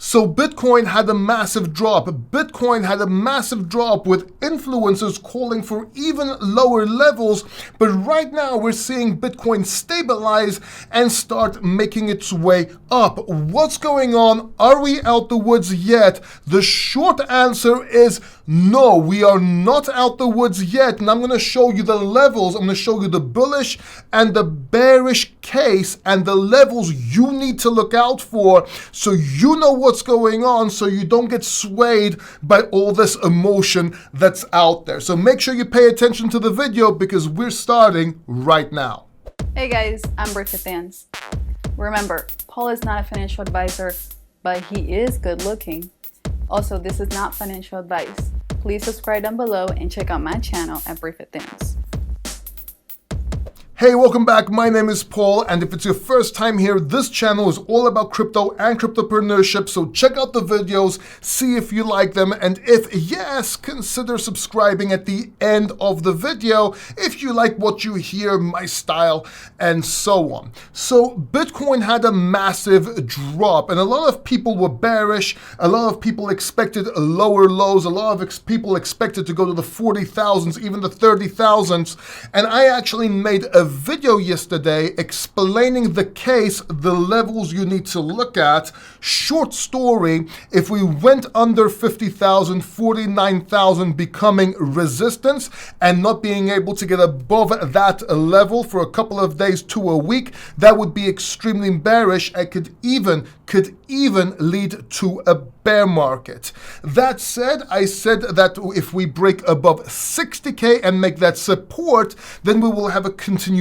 So Bitcoin had a massive drop. Bitcoin had a massive drop with influencers calling for even lower levels. But right now we're seeing Bitcoin stabilize and start making its way up. What's going on? Are we out the woods yet? The short answer is no, we are not out the woods yet. And I'm going to show you the levels. I'm going to show you the bullish and the bearish case and the levels you need to look out for so you know what's going on, so you don't get swayed by all this emotion that's out there. So make sure you pay attention to the video because we're starting right now. Hey guys, I'm Britta Thans. Remember, Paul is not a financial advisor, but he is good looking. Also, this is not financial advice. Please subscribe down below and check out my channel at Britta Thans. Hey, welcome back. My name is Paul, and if it's your first time here, this channel is all about crypto and cryptopreneurship, so check out the videos, see if you like them, and if yes, consider subscribing at the end of the video if you like what you hear, my style, and so on. So Bitcoin had a massive drop, and a lot of people were bearish, a lot of people expected lower lows, a lot of people expected to go to the 40,000s, even the 30,000s, and I actually made a video yesterday explaining the case, the levels you need to look at. Short story, if we went under 50,000, 49,000 becoming resistance and not being able to get above that level for a couple of days to a week, that would be extremely bearish and could even lead to a bear market. That said, I said that if we break above 60K and make that support, then we will have a continuation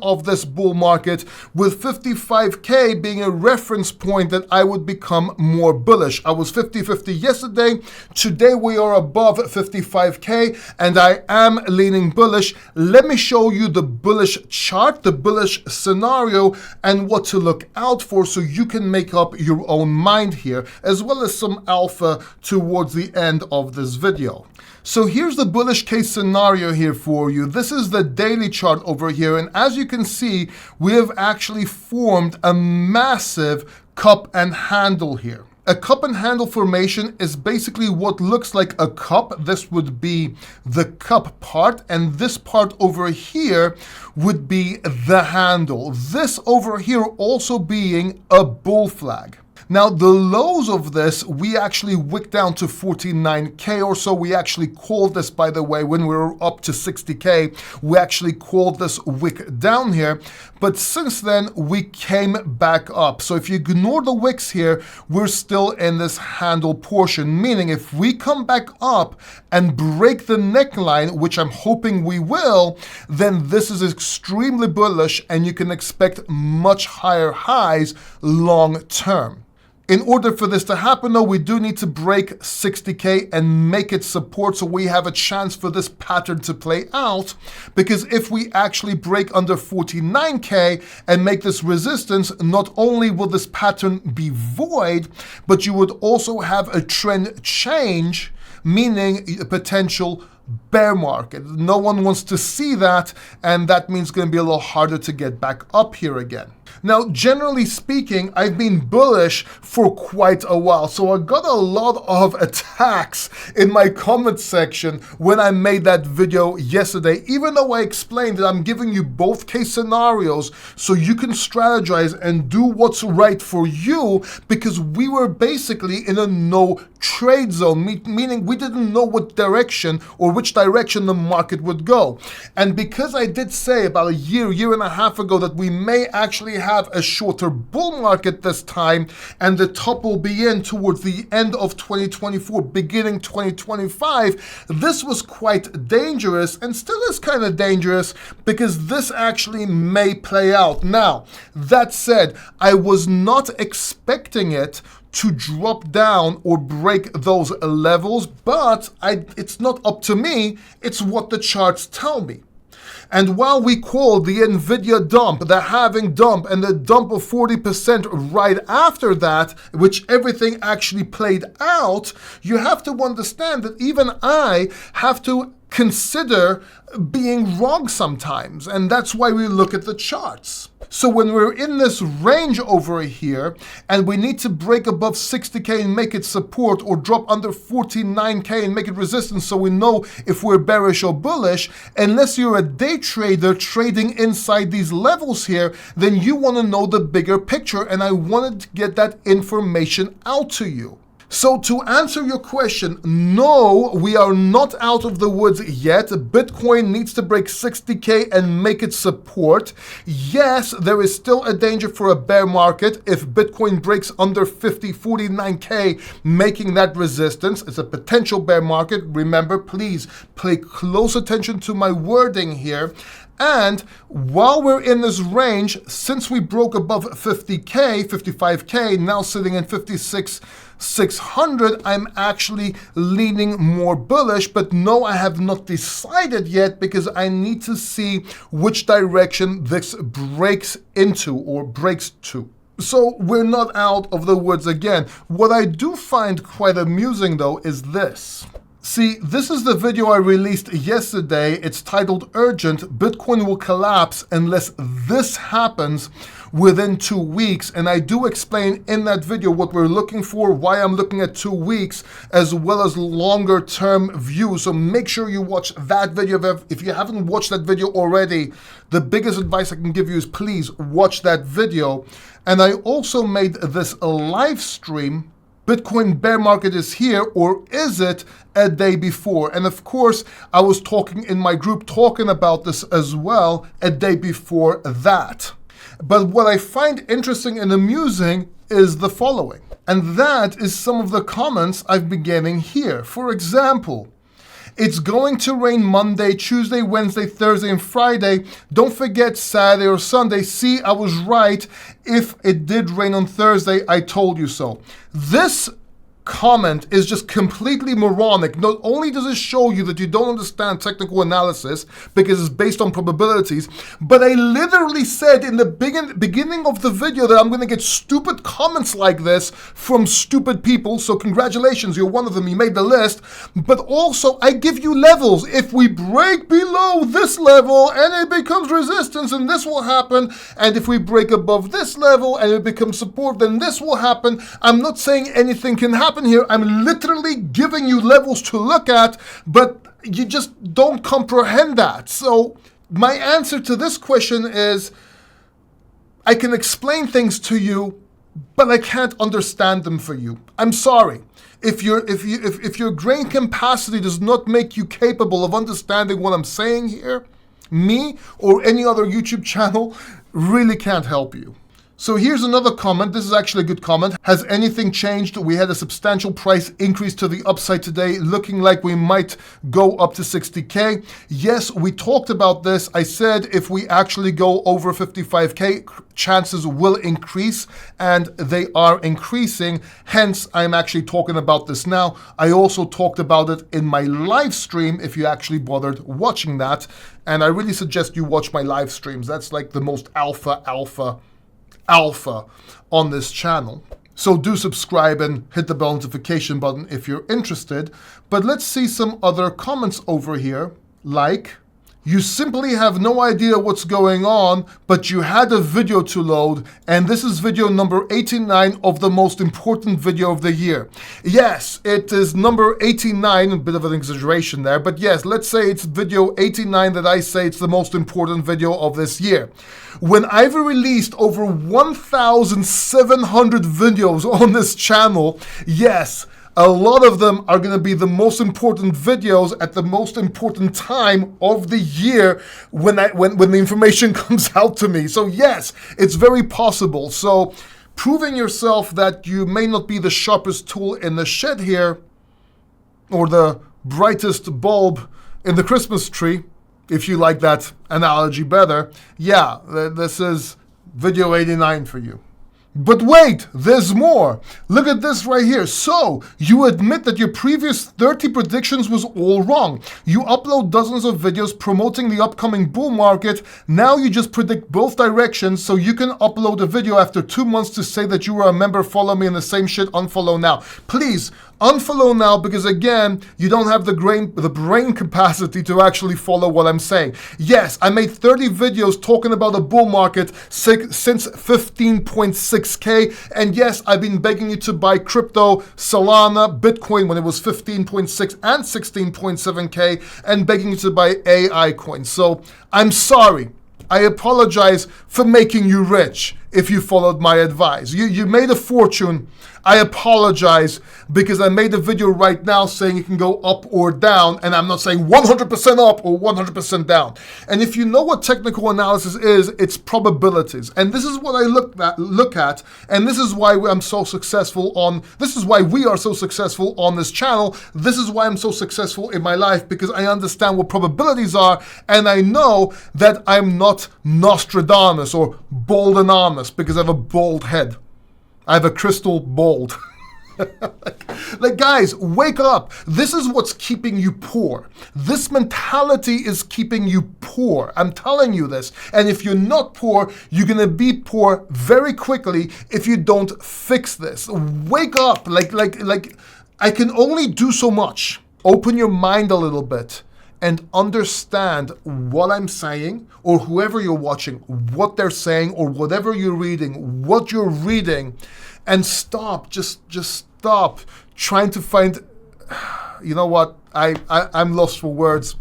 of this bull market with 55K being a reference point that I would become more bullish. I was 50-50 yesterday. Today we are above 55K and I am leaning bullish. Let me show you the bullish chart, the bullish scenario, and what to look out for so you can make up your own mind here, as well as some alpha towards the end of this video. So here's the bullish case scenario here for you. This is the daily chart over here, and as you can see, we have actually formed a massive cup and handle here. A cup and handle formation is basically what looks like a cup. This would be the cup part, and this part over here would be the handle. This over here also being a bull flag. Now, the lows of this, we actually wicked down to 49K or so. We actually called this, by the way, when we were up to 60K, we actually called this wick down here. But since then, we came back up. So if you ignore the wicks here, we're still in this handle portion, meaning if we come back up and break the neckline, which I'm hoping we will, then this is extremely bullish and you can expect much higher highs long term. In order for this to happen, though, we do need to break 60K and make it support so we have a chance for this pattern to play out. Because if we actually break under 49K and make this resistance, not only will this pattern be void, but you would also have a trend change, meaning a potential bear market. No one wants to see that, and that means it's going to be a little harder to get back up here again. Now, generally speaking, I've been bullish for quite a while, so I got a lot of attacks in my comment section when I made that video yesterday, even though I explained that I'm giving you both case scenarios so you can strategize and do what's right for you, because we were basically in a no trade zone, meaning we didn't know what direction or which direction the market would go. And because I did say about a year and a half ago that we may actually have a shorter bull market this time, and the top will be in towards the end of 2024, beginning 2025, this was quite dangerous and still is kind of dangerous because this actually may play out. Now, that said, I was not expecting it to drop down or break those levels, but it's not up to me, it's what the charts tell me. And while we called the NVIDIA dump, the halving dump, and the dump of 40% right after that, which everything actually played out, you have to understand that even I have to consider being wrong sometimes, and that's why we look at the charts. So when we're in this range over here and we need to break above 60K and make it support, or drop under 49K and make it resistance so we know if we're bearish or bullish, unless you're a day trader trading inside these levels here, then you want to know the bigger picture, and I wanted to get that information out to you. So to answer your question, no, we are not out of the woods yet. Bitcoin needs to break 60K and make it support. Yes, there is still a danger for a bear market if Bitcoin breaks under 49K, making that resistance. It's a potential bear market. Remember, please pay close attention to my wording here. And while we're in this range, since we broke above 50K, 55K, now sitting in 56,600, I'm actually leaning more bullish. But no, I have not decided yet, because I need to see which direction this breaks into or breaks to. So we're not out of the woods again. What I do find quite amusing though is this. See, this is the video I released yesterday. It's titled Urgent, Bitcoin will collapse unless this happens within 2 weeks. And I do explain in that video what we're looking for, why I'm looking at 2 weeks, as well as longer term view. So make sure you watch that video. If you haven't watched that video already, the biggest advice I can give you is please watch that video. And I also made this a live stream. Bitcoin bear market is here, or is it a day before? And of course, I was talking in my group talking about this as well a day before that. But what I find interesting and amusing is the following. And that is some of the comments I've been getting here. For example, it's going to rain Monday, Tuesday, Wednesday, Thursday, and Friday. Don't forget Saturday or Sunday. See, I was right. If it did rain on Thursday, I told you so. This comment is just completely moronic. Not only does it show you that you don't understand technical analysis because it's based on probabilities, but I literally said in the beginning of the video that I'm going to get stupid comments like this from stupid people. So congratulations, you're one of them. You made the list. But also, I give you levels. If we break below this level and it becomes resistance, and this will happen. And if we break above this level and it becomes support, then this will happen. I'm not saying anything can happen here. I'm literally giving you levels to look at, but you just don't comprehend that. So my answer to this question is, I can explain things to you, but I can't understand them for you. I'm sorry. If your brain capacity does not make you capable of understanding what I'm saying here, me or any other YouTube channel really can't help you. So here's another comment. This is actually a good comment. Has anything changed? We had a substantial price increase to the upside today, looking like we might go up to 60K. Yes, we talked about this. I said if we actually go over 55K, chances will increase, and they are increasing. Hence, I'm actually talking about this now. I also talked about it in my live stream, if you actually bothered watching that. And I really suggest you watch my live streams. That's like the most alpha on this channel. So do subscribe and hit the bell notification button if you're interested. But let's see some other comments over here, like, you simply have no idea what's going on, but you had a video to load, and this is video number 89 of the most important video of the year. Yes, it is number 89, a bit of an exaggeration there, but yes, let's say it's video 89 that I say it's the most important video of this year. When I've released over 1,700 videos on this channel, yes, a lot of them are going to be the most important videos at the most important time of the year when the information comes out to me. So yes, it's very possible. So proving yourself that you may not be the sharpest tool in the shed here, or the brightest bulb in the Christmas tree, if you like that analogy better. Yeah, this is video 89 for you. But wait, there's more. Look at this right here. So, you admit that your previous 30 predictions was all wrong. You upload dozens of videos promoting the upcoming bull market. Now you just predict both directions, so you can upload a video after 2 months to say that you were a member, follow me, and the same shit, unfollow now. Please, unfollow now, because again, you don't have the brain capacity to actually follow what I'm saying. Yes, I made 30 videos talking about the bull market since 15.6K, and yes, I've been begging you to buy crypto, Solana, Bitcoin when it was 15.6 and 16.7K, and begging you to buy AI coins. So I'm sorry. I apologize for making you rich if you followed my advice. You made a fortune. I apologize because I made a video right now saying it can go up or down, and I'm not saying 100% up or 100% down. And if you know what technical analysis is, it's probabilities. And this is what I look at, and this is why I'm so successful this is why we are so successful on this channel. This is why I'm so successful in my life, because I understand what probabilities are, and I know that I'm not Nostradamus or Boldenamus because I have a bald head. I have a crystal bald. Like, guys, wake up. This is what's keeping you poor. This mentality is keeping you poor. I'm telling you this. And if you're not poor, you're going to be poor very quickly if you don't fix this. Wake up. Like, I can only do so much. Open your mind a little bit and understand what I'm saying, or whoever you're watching, what they're saying, or whatever you're reading, what you're reading, and stop, just stop trying to find, you know what, I'm lost for words.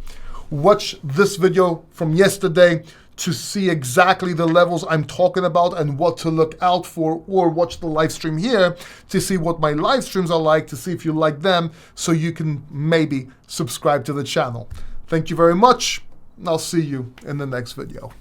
Watch this video from yesterday to see exactly the levels I'm talking about and what to look out for, or watch the live stream here to see what my live streams are like, to see if you like them, so you can maybe subscribe to the channel. Thank you very much, and I'll see you in the next video.